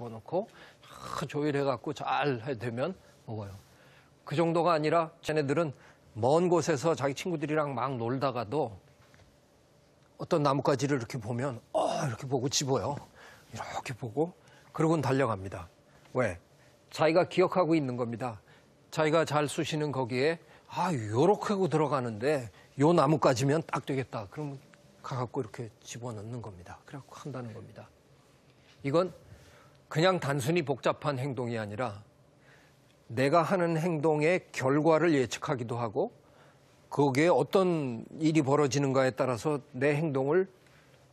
집어넣고 조율해갖고 잘 되면 먹어요. 그 정도가 아니라 쟤네들은 먼 곳에서 자기 친구들이랑 막 놀다가도 어떤 나뭇가지를 이렇게 보면 이렇게 보고 집어요. 이렇게 보고 그러고는 달려갑니다. 왜? 자기가 기억하고 있는 겁니다. 자기가 잘 쑤시는 거기에 요렇게 하고 들어가는데 요 나뭇가지면 딱 되겠다. 그러면 가갖고 이렇게 집어넣는 겁니다. 그래갖고 한다는 겁니다. 이건 그냥 단순히 복잡한 행동이 아니라 내가 하는 행동의 결과를 예측하기도 하고 거기에 어떤 일이 벌어지는가에 따라서 내 행동을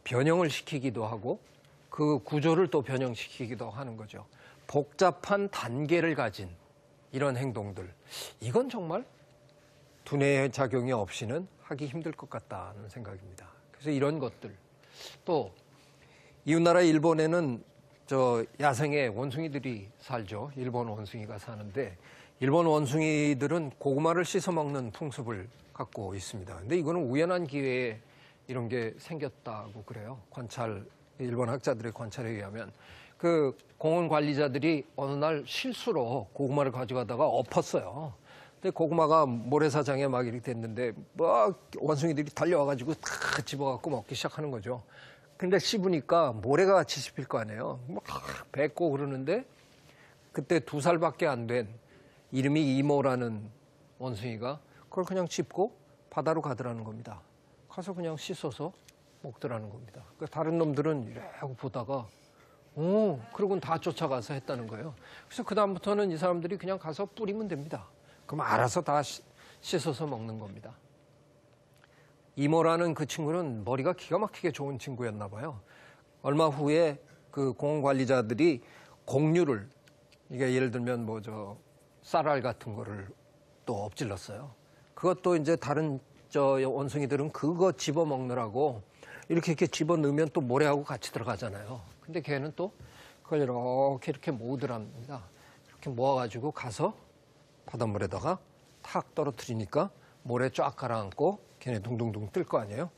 변형을 시키기도 하고 그 구조를 또 변형시키기도 하는 거죠. 복잡한 단계를 가진 이런 행동들. 이건 정말 두뇌의 작용이 없이는 하기 힘들 것 같다는 생각입니다. 그래서 이런 것들. 또 이웃나라 일본에는 야생의 원숭이들이 살죠. 일본 원숭이가 사는데 일본 원숭이들은 고구마를 씻어 먹는 풍습을 갖고 있습니다. 근데 이거는 우연한 기회에 이런 게 생겼다고 그래요. 일본 학자들의 관찰에 의하면 그 공원 관리자들이 어느 날 실수로 고구마를 가져가다가 엎었어요. 근데 고구마가 모래사장에 막 이렇게 됐는데 막 원숭이들이 달려와가지고 다 집어갖고 먹기 시작하는 거죠. 근데 씹으니까 모래가 같이 씹힐 거 아니에요. 막 뱉고 그러는데 그때 2살밖에 안 된 이름이 이모라는 원숭이가 그걸 그냥 짚고 바다로 가더라는 겁니다. 가서 그냥 씻어서 먹더라는 겁니다. 그러니까 다른 놈들은 이러고 보다가 그러고는 다 쫓아가서 했다는 거예요. 그래서 그다음부터는 이 사람들이 그냥 가서 뿌리면 됩니다. 그럼 알아서 다 씻어서 먹는 겁니다. 이모라는 그 친구는 머리가 기가 막히게 좋은 친구였나 봐요. 얼마 후에 그 공원 관리자들이 곡류를, 이게 예를 들면 쌀알 같은 거를 또 엎질렀어요. 그것도 이제 다른 원숭이들은 그거 집어 먹느라고 이렇게 집어 넣으면 또 모래하고 같이 들어가잖아요. 근데 걔는 또 그걸 이렇게 모으더랍니다. 이렇게 모아가지고 가서 바닷물에다가 탁 떨어뜨리니까 모래 쫙 가라앉고 걔네 둥둥둥 뜰 거 아니에요?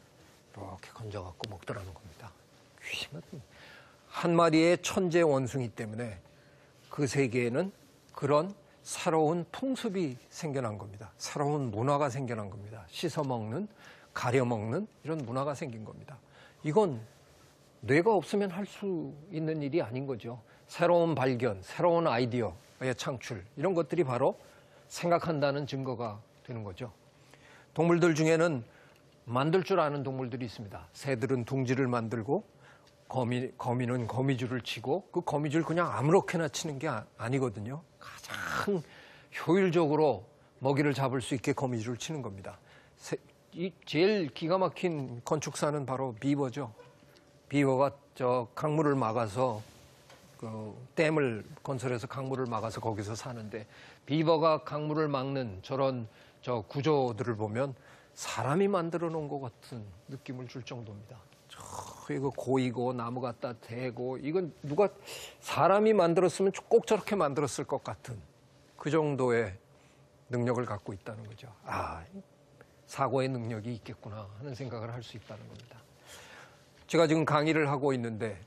이렇게 건져갖고 먹더라는 겁니다. 한 마리의 천재 원숭이 때문에 그 세계에는 그런 새로운 풍습이 생겨난 겁니다. 새로운 문화가 생겨난 겁니다. 씻어 먹는, 가려 먹는 이런 문화가 생긴 겁니다. 이건 뇌가 없으면 할 수 있는 일이 아닌 거죠. 새로운 발견, 새로운 아이디어의 창출 이런 것들이 바로 생각한다는 증거가 되는 거죠. 동물들 중에는 만들 줄 아는 동물들이 있습니다. 새들은 둥지를 만들고 거미는 거미줄을 치고 그 거미줄 그냥 아무렇게나 치는 게 아니거든요. 가장 효율적으로 먹이를 잡을 수 있게 거미줄을 치는 겁니다. 제일 기가 막힌 건축사는 바로 비버죠. 비버가 강물을 막아서 댐을 건설해서 강물을 막아서 거기서 사는데 비버가 강물을 막는 저런 구조들을 보면 사람이 만들어 놓은 것 같은 느낌을 줄 정도입니다. 이거 고이고 나무 갖다 대고 이건 누가 사람이 만들었으면 꼭 저렇게 만들었을 것 같은 그 정도의 능력을 갖고 있다는 거죠. 사고의 능력이 있겠구나 하는 생각을 할 수 있다는 겁니다. 제가 지금 강의를 하고 있는데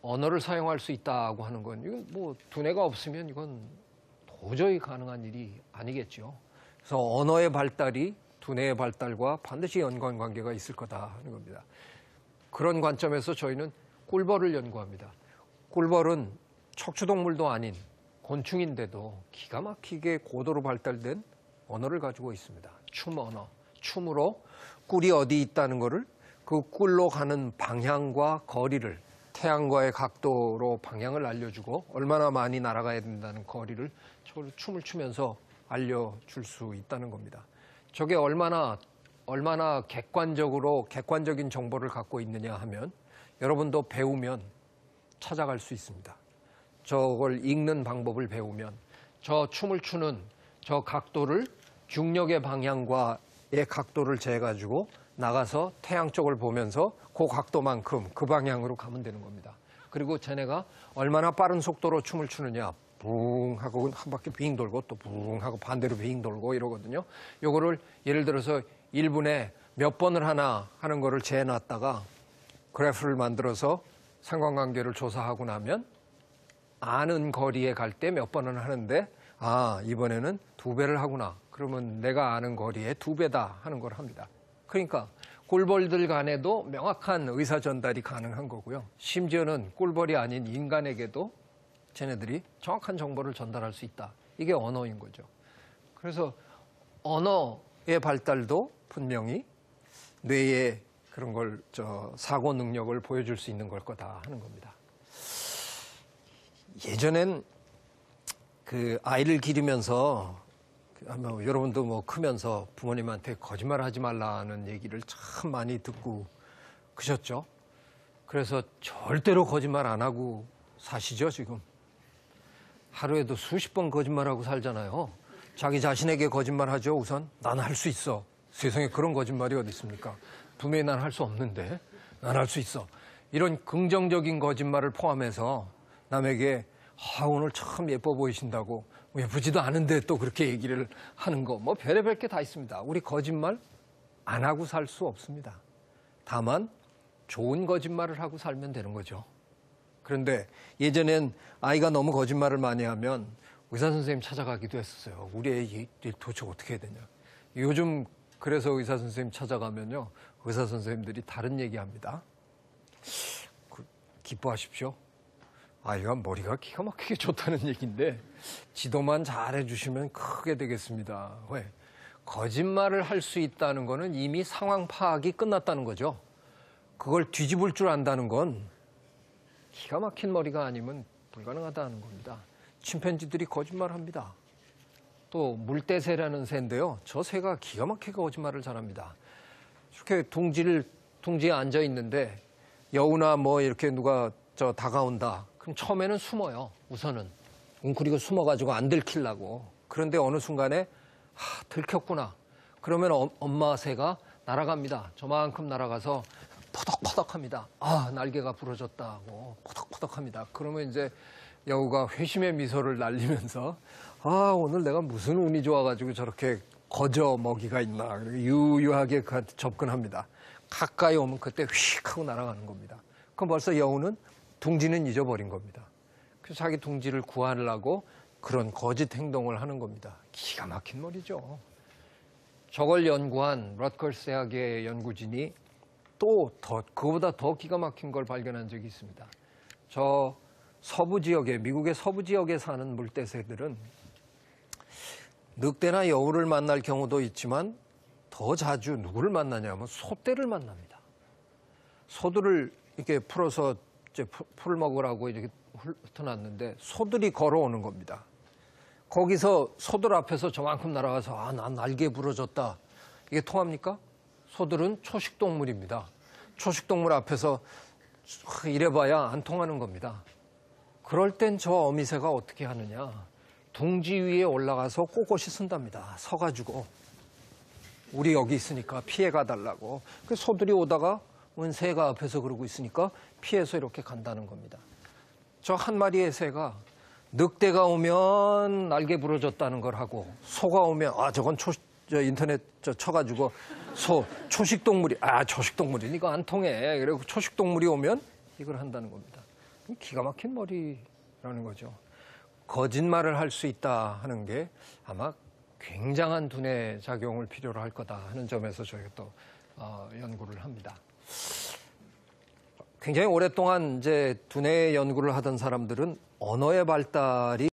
언어를 사용할 수 있다고 하는 건 이건 두뇌가 없으면 이건 도저히 가능한 일이 아니겠죠. 그래서 언어의 발달이 두뇌의 발달과 반드시 연관관계가 있을 거다 하는 겁니다. 그런 관점에서 저희는 꿀벌을 연구합니다. 꿀벌은 척추동물도 아닌 곤충인데도 기가 막히게 고도로 발달된 언어를 가지고 있습니다. 춤언어. 춤으로 꿀이 어디 있다는 거를 그 꿀로 가는 방향과 거리를 태양과의 각도로 방향을 알려주고 얼마나 많이 날아가야 된다는 거리를 춤을 추면서 알려줄 수 있다는 겁니다. 저게 얼마나 객관적인 정보를 갖고 있느냐 하면 여러분도 배우면 찾아갈 수 있습니다. 저걸 읽는 방법을 배우면 저 춤을 추는 저 각도를 중력의 방향과의 각도를 재가지고 나가서 태양 쪽을 보면서 그 각도만큼 그 방향으로 가면 되는 겁니다. 그리고 쟤네가 얼마나 빠른 속도로 춤을 추느냐 붕 하고 한 바퀴 빙 돌고 또 붕 하고 반대로 빙 돌고 이러거든요. 요거를 예를 들어서 1분에 몇 번을 하나 하는 거를 재놨다가 그래프를 만들어서 상관관계를 조사하고 나면 아는 거리에 갈 때 몇 번은 하는데 이번에는 2배를 하구나. 그러면 내가 아는 거리에 2배다 하는 걸 합니다. 그러니까 꿀벌들 간에도 명확한 의사 전달이 가능한 거고요. 심지어는 꿀벌이 아닌 인간에게도 쟤네들이 정확한 정보를 전달할 수 있다. 이게 언어인 거죠. 그래서 언어의 발달도 분명히 뇌의 그런 걸 사고 능력을 보여줄 수 있는 걸 거다 하는 겁니다. 예전엔 그 아이를 기르면서 여러분도 뭐 크면서 부모님한테 거짓말하지 말라는 얘기를 참 많이 듣고 그셨죠. 그래서 절대로 거짓말 안 하고 사시죠 지금. 하루에도 수십 번 거짓말하고 살잖아요. 자기 자신에게 거짓말하죠. 우선 난 할 수 있어. 세상에 그런 거짓말이 어디 있습니까? 분명히 난 할 수 없는데 난 할 수 있어. 이런 긍정적인 거짓말을 포함해서 남에게 오늘 참 예뻐 보이신다고 예쁘지도 않은데 또 그렇게 얘기를 하는 거 뭐 별의별 게 다 있습니다. 우리 거짓말 안 하고 살 수 없습니다. 다만 좋은 거짓말을 하고 살면 되는 거죠. 그런데 예전엔 아이가 너무 거짓말을 많이 하면 의사 선생님 찾아가기도 했었어요. 우리 애 도대체 어떻게 해야 되냐. 요즘 그래서 의사 선생님 찾아가면요. 의사 선생님들이 다른 얘기합니다. 기뻐하십시오. 아이가 머리가 기가 막히게 좋다는 얘기인데 지도만 잘해 주시면 크게 되겠습니다. 왜? 거짓말을 할 수 있다는 거는 이미 상황 파악이 끝났다는 거죠. 그걸 뒤집을 줄 안다는 건 기가 막힌 머리가 아니면 불가능하다는 겁니다. 침팬지들이 거짓말합니다. 또 물대새라는 새인데요. 저 새가 기가 막히게 거짓말을 잘합니다. 이렇게 둥지에 앉아 있는데 여우나 뭐 이렇게 누가 다가온다. 그럼 처음에는 숨어요. 우선은 웅크리고 숨어가지고 안 들키려고. 그런데 어느 순간에 들켰구나. 그러면 엄마 새가 날아갑니다. 저만큼 날아가서 퍼덕퍼덕합니다. 날개가 부러졌다 하고 퍼덕퍼덕합니다. 그러면 이제 여우가 회심의 미소를 날리면서 오늘 내가 무슨 운이 좋아가지고 저렇게 거저 먹이가 있나. 유유하게 그한테 접근합니다. 가까이 오면 그때 휙 하고 날아가는 겁니다. 그럼 벌써 여우는 둥지는 잊어버린 겁니다. 그래서 자기 둥지를 구하려고 그런 거짓 행동을 하는 겁니다. 기가 막힌 머리죠. 저걸 연구한 러트거스 대학의 연구진이 또 그거보다 더 기가 막힌 걸 발견한 적이 있습니다. 저 서부 지역에, 미국의 서부 지역에 사는 물대새들은 늑대나 여우를 만날 경우도 있지만 더 자주 누구를 만나냐면 소떼를 만납니다. 소들을 이렇게 풀어서 이제 풀 먹으라고 이렇게 흩어놨는데 소들이 걸어오는 겁니다. 거기서 소들 앞에서 저만큼 날아가서 난 날개 부러졌다. 이게 통합니까? 소들은 초식동물입니다. 초식동물 앞에서 이래봐야 안 통하는 겁니다. 그럴 땐 저 어미새가 어떻게 하느냐. 둥지 위에 올라가서 꼿꼿이 쓴답니다. 서가지고. 우리 여기 있으니까 피해가 달라고. 그 소들이 오다가 새가 앞에서 그러고 있으니까 피해서 이렇게 간다는 겁니다. 저 한 마리의 새가 늑대가 오면 날개 부러졌다는 걸 하고 소가 오면 저건 인터넷 쳐가지고 초식동물이 초식동물이니까 안 통해. 그리고 초식동물이 오면 이걸 한다는 겁니다. 기가 막힌 머리라는 거죠. 거짓말을 할 수 있다 하는 게 아마 굉장한 두뇌 작용을 필요로 할 거다 하는 점에서 저희가 또 연구를 합니다. 굉장히 오랫동안 이제 두뇌 연구를 하던 사람들은 언어의 발달이